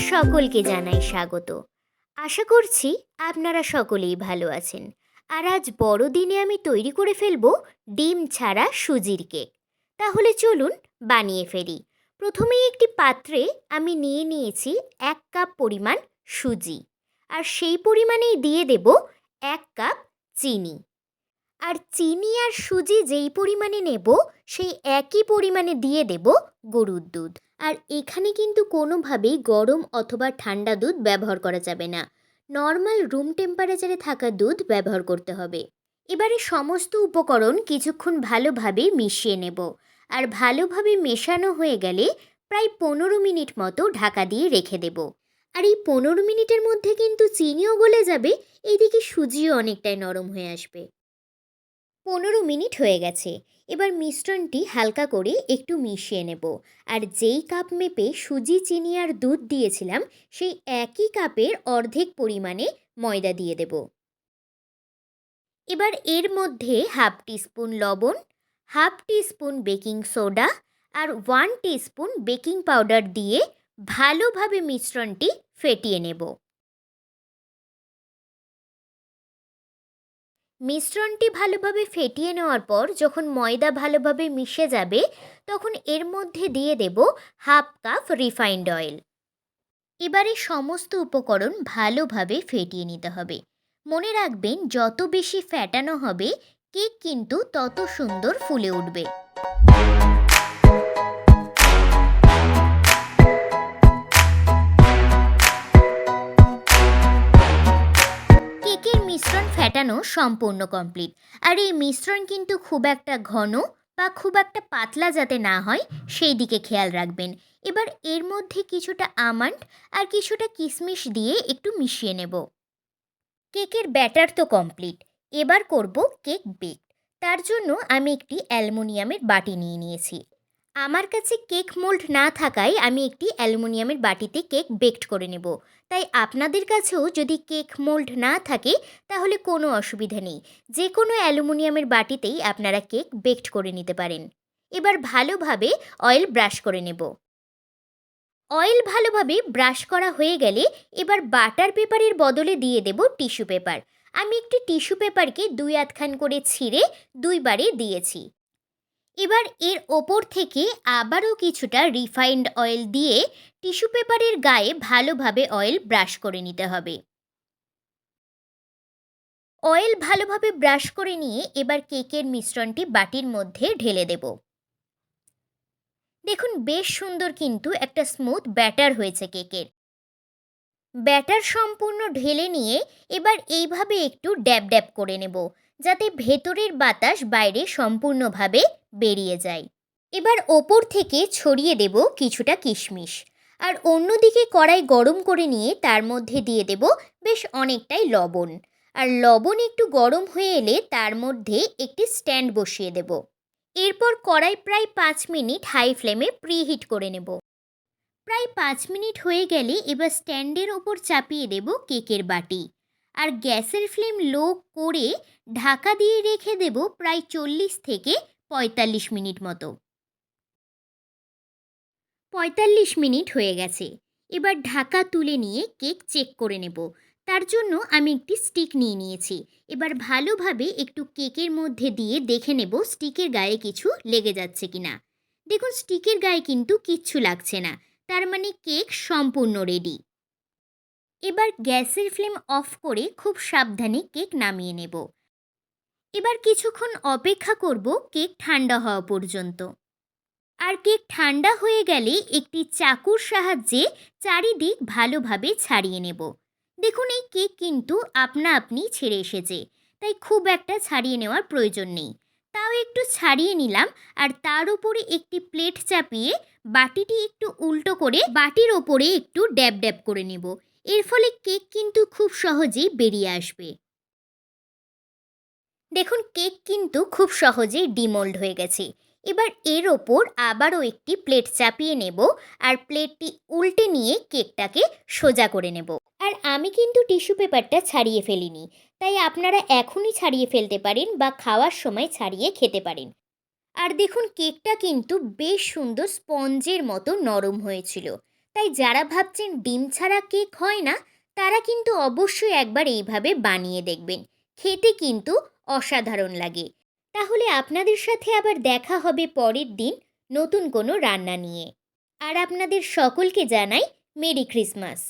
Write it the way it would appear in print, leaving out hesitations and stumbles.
সকলকে জানাই স্বাগত। আশা করছি আপনারা সকলেই ভালো আছেন। আর আজ বড়দিনে আমি তৈরি করে ফেলবো ডিম ছাড়া সুজির কেক। তাহলে চলুন বানিয়ে ফেলি। প্রথমেই একটি পাত্রে আমি নিয়ে নিয়েছি 1 কাপ পরিমাণ সুজি, আর সেই পরিমাণেই দিয়ে দেব 1 কাপ চিনি। আর চিনি আর সুজি যেই পরিমাণে নেব সেই একই পরিমাণে দিয়ে দেব গরুর দুধ। আর এখানে কিন্তু কোনোভাবেই গরম অথবা ঠান্ডা দুধ ব্যবহার করা যাবে না, নর্মাল রুম টেম্পারেচারে থাকা দুধ ব্যবহার করতে হবে। এবারে সমস্ত উপকরণ কিছুক্ষণ ভালোভাবে মিশিয়ে নেব। আর ভালোভাবে মেশানো হয়ে গেলে প্রায় 15 মিনিট মতো ঢাকা দিয়ে রেখে দেব। আর এই 15 মিনিটের মধ্যে কিন্তু চিনিও গলে যাবে, এইদিকে সুজিও অনেকটাই নরম হয়ে আসবে। 15 মিনিট হয়ে গেছে। এবার মিশ্রণটি হালকা করে একটু মিশিয়ে নেব। আর যেই কাপ মেপে সুজি, চিনি আর দুধ দিয়েছিলাম সেই একই কাপের অর্ধেক পরিমাণে ময়দা দিয়ে দেব। এবার এর মধ্যে 1/2 টিস্পুন লবণ, 1/2 টিস্পুন বেকিং সোডা আর 1 টিস্পুন বেকিং পাউডার দিয়ে ভালোভাবে মিশ্রণটি ফেটিয়ে নেব। মিশ্রণটি ভালোভাবে ফেটিয়ে নেওয়ার পর যখন ময়দা ভালোভাবে মিশে যাবে তখন এর মধ্যে দিয়ে দেব 1/2 কাপ রিফাইন্ড অয়েল। এবারে সমস্ত উপকরণ ভালোভাবে ফেটিয়ে নিতে হবে। মনে রাখবেন, যত বেশি ফেটানো হবে কেক কিন্তু তত সুন্দর ফুলে উঠবে। কেকের মিশ্রণ ফেটানো সম্পূর্ণ কমপ্লিট। আর এই মিশ্রণ কিন্তু খুব একটা ঘন বা খুব একটা পাতলা যাতে না হয় সেই দিকে খেয়াল রাখবেন। এবার এর মধ্যে কিছুটা আমন্ড আর কিছুটা কিশমিশ দিয়ে একটু মিশিয়ে নেব। কেকের ব্যাটার তো কমপ্লিট। এবার করব কেক বেক। তার জন্য আমি একটি অ্যালুমিনিয়ামের বাটি নিয়ে নিয়েছি। আমার কাছে কেক মোল্ড না থাকায় আমি একটি অ্যালুমিনিয়ামের বাটিতে কেক বেকড করে নেব। তাই আপনাদের কাছেও যদি কেক মোল্ড না থাকে তাহলে কোনো অসুবিধা নেই, যে কোনো অ্যালুমিনিয়ামের বাটিতেই আপনারা কেক বেকড করে নিতে পারেন। এবার ভালোভাবে অয়েল ব্রাশ করে নেব। অয়েল ভালোভাবে ব্রাশ করা হয়ে গেলে এবার বাটার পেপারের বদলে দিয়ে দেব টিস্যু পেপার। আমি একটি টিস্যু পেপারকে 2 আধখান করে ছিঁড়ে 2 বারে দিয়েছি। এবার এর ওপর থেকে আবারও কিছুটা রিফাইন্ড অয়েল দিয়ে টিস্যু পেপারের গায়ে ভালোভাবে অয়েল ব্রাশ করে নিতে হবে। অয়েল ভালোভাবে ব্রাশ করে নিয়ে এবার কেকের মিশ্রণটি বাটির মধ্যে ঢেলে দেব। দেখুন, বেশ সুন্দর কিন্তু একটা স্মুথ ব্যাটার হয়েছে কেকের। ব্যাটার সম্পূর্ণ ঢেলে নিয়ে এবার এইভাবে একটু ড্যাব ড্যাব করে নেব, যাতে ভেতরের বাতাস বাইরে সম্পূর্ণভাবে বেরিয়ে যায়। এবার ওপর থেকে ছড়িয়ে দেব কিছুটা কিশমিশ। আর অন্যদিকে কড়াই গরম করে নিয়ে তার মধ্যে দিয়ে দেব বেশ অনেকটাই লবণ। আর লবণ একটু গরম হয়ে এলে তার মধ্যে একটি স্ট্যান্ড বসিয়ে দেব। এরপর কড়াই প্রায় 5 মিনিট হাই ফ্লেমে প্রিহিট করে নেব। প্রায় 5 মিনিট হয়ে গেলে এবার স্ট্যান্ডের ওপর চাপিয়ে দেব কেকের বাটি। আর গ্যাসের ফ্লেম লো করে ঢাকা দিয়ে রেখে দেব প্রায় 40 থেকে 45 মিনিট মতো। 45 মিনিট হয়ে গেছে। এবার ঢাকা তুলে নিয়ে কেক চেক করে নেব। তার জন্য আমি একটি স্টিক নিয়ে নিয়েছি। এবার ভালোভাবে একটু কেকের মধ্যে দিয়ে দেখে নেব স্টিকের গায়ে কিছু লেগে যাচ্ছে কিনা। দেখুন, স্টিকের গায়ে কিন্তু কিচ্ছু লাগছে না, তার মানে কেক সম্পূর্ণ রেডি। এবার গ্যাসের ফ্লেম অফ করে খুব সাবধানে কেক নামিয়ে নেব। এবার কিছুক্ষণ অপেক্ষা করব কেক ঠান্ডা হওয়া পর্যন্ত। আর কেক ঠান্ডা হয়ে গেলে একটি চাকুর সাহায্যে চারিদিক ভালোভাবে ছাড়িয়ে নেব। দেখুন, এই কেক কিন্তু আপনা আপনি ছেড়ে এসেছে, তাই খুব একটা ছাড়িয়ে নেওয়ার প্রয়োজন নেই। তাও একটু ছাড়িয়ে নিলাম। আর তার উপরে একটি প্লেট চাপিয়ে বাটিটি একটু উল্টো করে বাটির ওপরে একটু ড্যাব ড্যাব করে নেব। এর ফলে কেক কিন্তু খুব সহজেই বেরিয়ে আসবে। দেখুন, কেক কিন্তু খুব সহজেই ডিমোল্ড হয়ে গেছে। এবার এর ওপর আবারও একটি প্লেট চাপিয়ে নেব আর প্লেটটি উল্টে নিয়ে কেকটাকে সোজা করে নেব। আর আমি কিন্তু টিস্যু পেপারটা ছাড়িয়ে ফেলিনি, তাই আপনারা এখনই ছাড়িয়ে ফেলতে পারেন বা খাওয়ার সময় ছাড়িয়ে খেতে পারেন। আর দেখুন, কেকটা কিন্তু বেশ সুন্দর স্পঞ্জের মতো নরম হয়েছিল। তাই যারা ভাবছেন ডিম ছাড়া কেক হয় না, তারা কিন্তু অবশ্যই একবার এইভাবে বানিয়ে দেখবেন। খেতে কিন্তু অসাধারণ লাগে। তাহলে আপনাদের সাথে আবার দেখা হবে পরের দিন নতুন কোনো রান্না নিয়ে। আর আপনাদের সকলকে জানাই মেরি ক্রিসমাস।